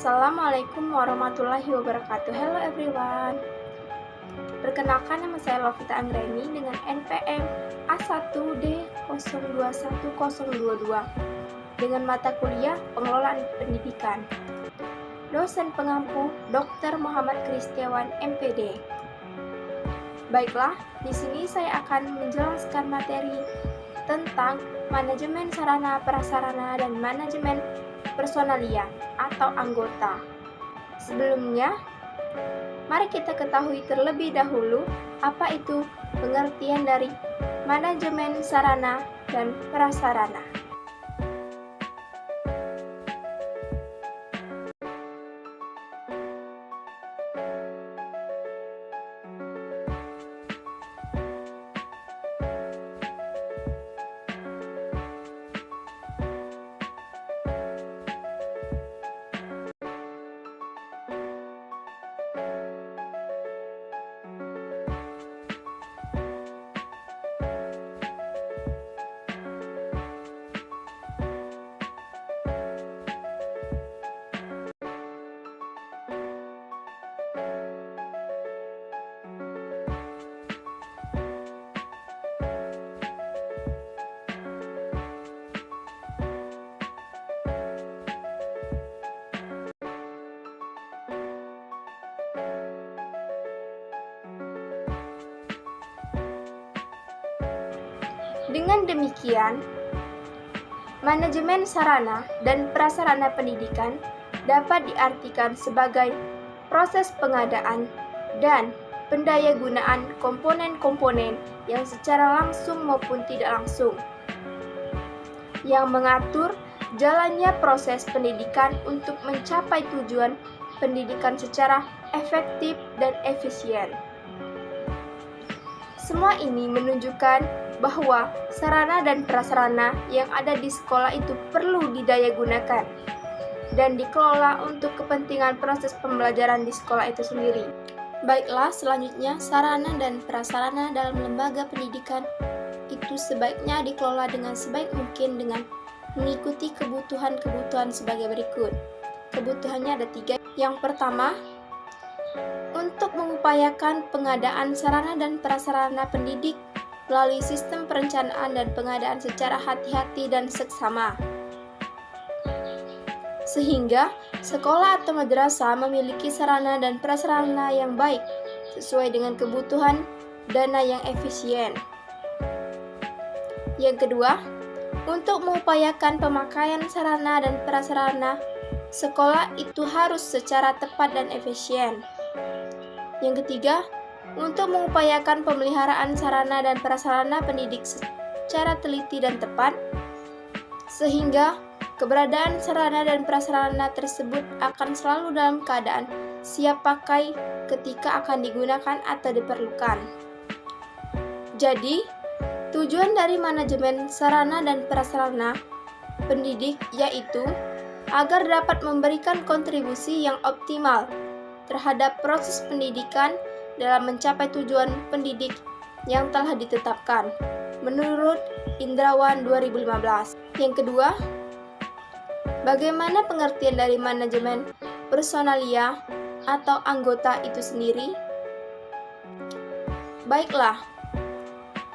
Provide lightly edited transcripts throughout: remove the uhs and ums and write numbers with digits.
Assalamualaikum warahmatullahi wabarakatuh. Hello everyone. Perkenalkan, nama saya Lovita Anggreni dengan NPM A1D021022 dengan mata kuliah Pengelolaan Pendidikan. Dosen pengampu Dr. Muhammad Kristiawan MPD. Baiklah, di sini saya akan menjelaskan materi tentang manajemen sarana prasarana dan manajemen personalia atau anggota. Sebelumnya, mari kita ketahui terlebih dahulu apa itu pengertian dari manajemen sarana dan prasarana. Dengan demikian, manajemen sarana dan prasarana pendidikan dapat diartikan sebagai proses pengadaan dan pendayagunaan komponen-komponen yang secara langsung maupun tidak langsung, yang mengatur jalannya proses pendidikan untuk mencapai tujuan pendidikan secara efektif dan efisien. Semua ini menunjukkan bahwa sarana dan prasarana yang ada di sekolah itu perlu didaya-gunakan dan dikelola untuk kepentingan proses pembelajaran di sekolah itu sendiri. Baiklah, selanjutnya sarana dan prasarana dalam lembaga pendidikan itu sebaiknya dikelola dengan sebaik mungkin dengan mengikuti kebutuhan-kebutuhan sebagai berikut. Kebutuhannya ada 3. Yang pertama, untuk mengupayakan pengadaan sarana dan prasarana pendidik melalui sistem perencanaan dan pengadaan secara hati-hati dan seksama, sehingga sekolah atau madrasah memiliki sarana dan prasarana yang baik sesuai dengan kebutuhan dana yang efisien. Yang kedua, untuk mengupayakan pemakaian sarana dan prasarana sekolah itu harus secara tepat dan efisien. Yang ketiga, untuk mengupayakan pemeliharaan sarana dan prasarana pendidik secara teliti dan tepat, sehingga keberadaan sarana dan prasarana tersebut akan selalu dalam keadaan siap pakai ketika akan digunakan atau diperlukan. Jadi, tujuan dari manajemen sarana dan prasarana pendidik yaitu agar dapat memberikan kontribusi yang optimal terhadap proses pendidikan dalam mencapai tujuan pendidik yang telah ditetapkan menurut Indrawan 2015. Yang kedua, bagaimana pengertian dari manajemen personalia atau anggota itu sendiri? Baiklah,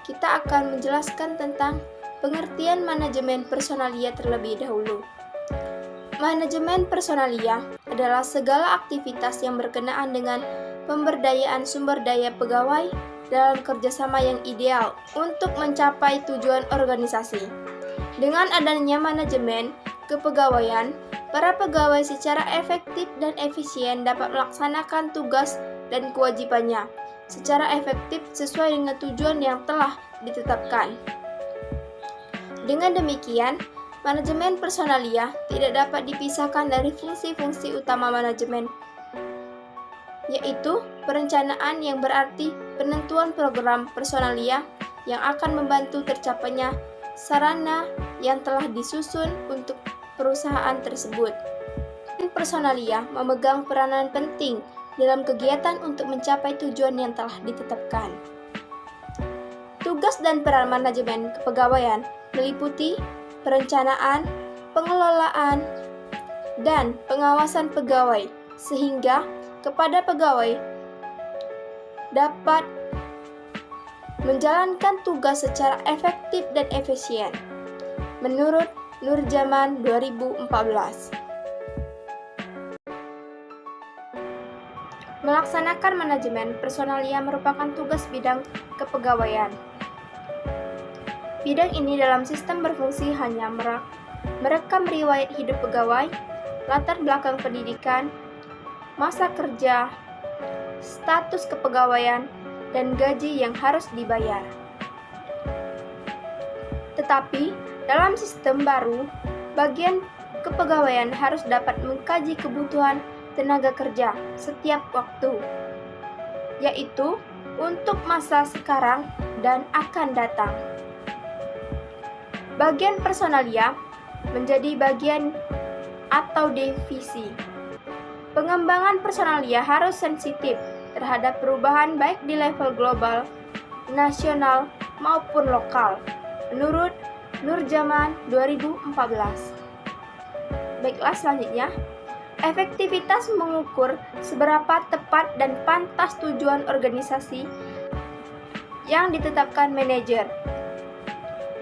kita akan menjelaskan tentang pengertian manajemen personalia terlebih dahulu. Manajemen personalia adalah segala aktivitas yang berkenaan dengan pemberdayaan sumber daya pegawai dalam kerjasama yang ideal untuk mencapai tujuan organisasi. Dengan adanya manajemen kepegawaian, para pegawai secara efektif dan efisien dapat melaksanakan tugas dan kewajibannya secara efektif sesuai dengan tujuan yang telah ditetapkan. Dengan demikian, manajemen personalia tidak dapat dipisahkan dari fungsi-fungsi utama manajemen, yaitu perencanaan yang berarti penentuan program personalia yang akan membantu tercapainya sarana yang telah disusun untuk perusahaan tersebut. Personalia memegang peranan penting dalam kegiatan untuk mencapai tujuan yang telah ditetapkan. Tugas dan peran manajemen kepegawaian meliputi perencanaan, pengelolaan, dan pengawasan pegawai, sehingga kepada pegawai dapat menjalankan tugas secara efektif dan efisien. Menurut Nurjaman 2014. Melaksanakan manajemen personalia merupakan tugas bidang kepegawaian. Bidang ini dalam sistem berfungsi hanya merekam riwayat hidup pegawai, latar belakang pendidikan, masa kerja, status kepegawaian, dan gaji yang harus dibayar. Tetapi, dalam sistem baru, bagian kepegawaian harus dapat mengkaji kebutuhan tenaga kerja setiap waktu, yaitu untuk masa sekarang dan akan datang. Bagian personalia menjadi bagian atau divisi. Pengembangan personalia harus sensitif terhadap perubahan baik di level global, nasional, maupun lokal, menurut Nurjaman 2014. Baiklah, selanjutnya, efektivitas mengukur seberapa tepat dan pantas tujuan organisasi yang ditetapkan manajer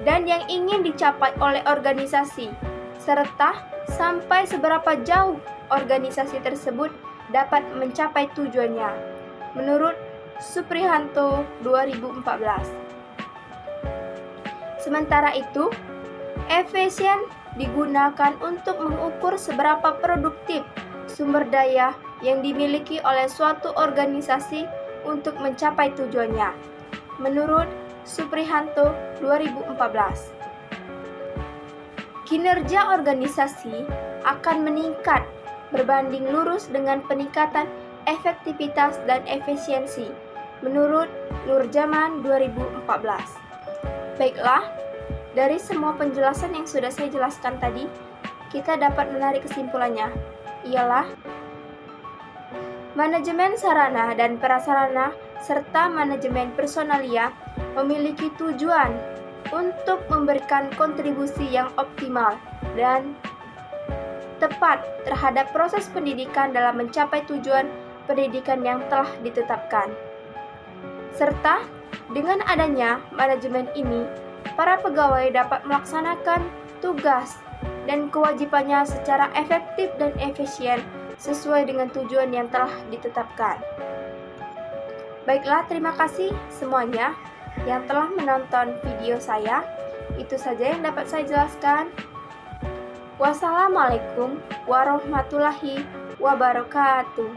dan yang ingin dicapai oleh organisasi, serta sampai seberapa jauh organisasi tersebut dapat mencapai tujuannya, menurut Suprihanto 2014. Sementara itu, efisien digunakan untuk mengukur seberapa produktif sumber daya yang dimiliki oleh suatu organisasi untuk mencapai tujuannya, menurut Suprihanto 2014. Kinerja organisasi akan meningkat berbanding lurus dengan peningkatan efektivitas dan efisiensi, menurut Nurjaman 2014. Baiklah, dari semua penjelasan yang sudah saya jelaskan tadi, kita dapat menarik kesimpulannya, ialah manajemen sarana dan prasarana serta manajemen personalia memiliki tujuan untuk memberikan kontribusi yang optimal dan tepat terhadap proses pendidikan dalam mencapai tujuan pendidikan yang telah ditetapkan. Serta dengan adanya manajemen ini, para pegawai dapat melaksanakan tugas dan kewajibannya secara efektif dan efisien sesuai dengan tujuan yang telah ditetapkan. Baiklah, terima kasih semuanya yang telah menonton video saya. Itu saja yang dapat saya jelaskan. Wassalamualaikum warahmatullahi wabarakatuh.